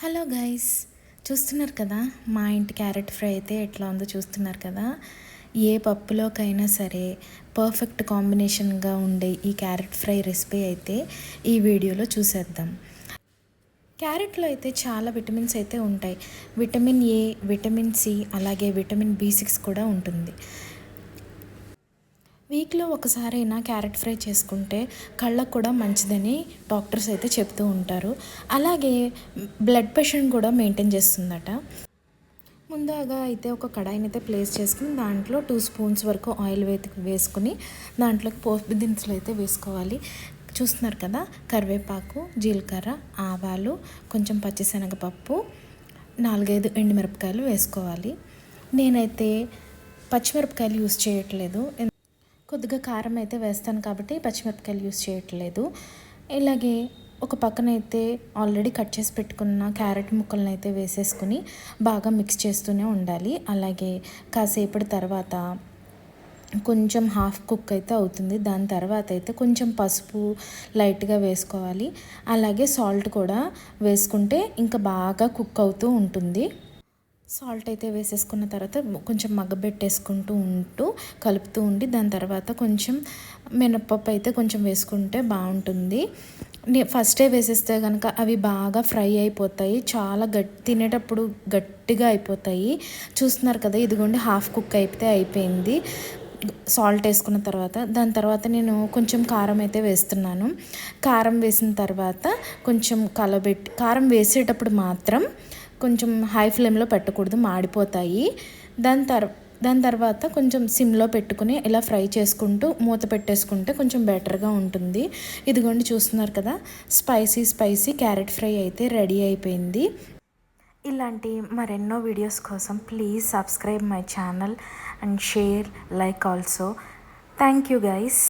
Hello guys, చూస్తున్నారు కదా మా ఇంటి క్యారెట్ ఫ్రై అయితే ఎట్లా ఉందో చూస్తున్నారు కదా. ఏ పప్పులోకైనా సరే పర్ఫెక్ట్ కాంబినేషన్గా ఉండే ఈ క్యారెట్ ఫ్రై రెసిపీ అయితే ఈ వీడియోలో చూసేద్దాం. క్యారెట్లో అయితే చాలా విటమిన్స్ అయితే ఉంటాయి. విటమిన్ ఏ, విటమిన్ సి, అలాగే విటమిన్ బి6 కూడా ఉంటుంది. వీక్లో ఒకసారైనా క్యారెట్ ఫ్రై చేసుకుంటే కళ్ళకు కూడా మంచిదని డాక్టర్స్ అయితే చెప్తూ ఉంటారు. అలాగే బ్లడ్ ప్రెషర్ని కూడా మెయింటైన్ చేస్తుందట. ముందుగా అయితే ఒక కడాయిని అయితే ప్లేస్ చేసుకుని దాంట్లో 2 స్పూన్స్ వరకు ఆయిల్ వేసుకుని దాంట్లోకి పోపు దినుసులు అయితే వేసుకోవాలి. చూస్తున్నారు కదా, కరివేపాకు, జీలకర్ర, ఆవాలు, కొంచెం పచ్చిశనగపప్పు, 4-5 ఎండుమిరపకాయలు వేసుకోవాలి. నేనైతే పచ్చిమిరపకాయలు యూస్ చేయట్లేదు, కొద్దిగా కారం అయితే వేస్తాను కాబట్టి పచ్చిమిరపకాయలు యూస్ చేయట్లేదు. ఇలాగే ఒక పక్కనైతే ఆల్రెడీ కట్ చేసి పెట్టుకున్న క్యారెట్ ముక్కలను అయితే వేసేసుకుని బాగా మిక్స్ చేస్తూనే ఉండాలి. అలాగే కాసేపటి తర్వాత కొంచెం హాఫ్ కుక్ అయితే అవుతుంది. దాని తర్వాత అయితే కొంచెం పసుపు లైట్గా వేసుకోవాలి. అలాగే సాల్ట్ కూడా వేసుకుంటే ఇంకా బాగా కుక్ అవుతూ ఉంటుంది. సాల్ట్ అయితే వేసేసుకున్న తర్వాత కొంచెం మగ్గబెట్టేసుకుంటూ కలుపుతూ ఉండి దాని తర్వాత కొంచెం మినప్పప్పు అయితే కొంచెం వేసుకుంటే బాగుంటుంది. ఫస్టే వేసేస్తే కనుక అవి బాగా ఫ్రై అయిపోతాయి, చాలా తినేటప్పుడు గట్టిగా అయిపోతాయి. చూస్తున్నారు కదా, ఇదిగోండి హాఫ్ కుక్ అయితే అయిపోయింది సాల్ట్ వేసుకున్న తర్వాత. దాని తర్వాత నేను కొంచెం కారం అయితే వేస్తున్నాను. కారం వేసిన తర్వాత కొంచెం కారం వేసేటప్పుడు మాత్రం కొంచెం హై ఫ్లేమ్లో పెట్టకూడదు, మాడిపోతాయి. దాని తర్వాత కొంచెం సిమ్లో పెట్టుకుని ఇలా ఫ్రై చేసుకుంటూ మూత పెట్టేసుకుంటే కొంచెం బెటర్గా ఉంటుంది. ఇదిగోండి చూస్తున్నారు కదా, స్పైసీ క్యారెట్ ఫ్రై అయితే రెడీ అయిపోయింది. ఇలాంటి మరెన్నో వీడియోస్ కోసం please subscribe my channel and share, like also. Thank you guys.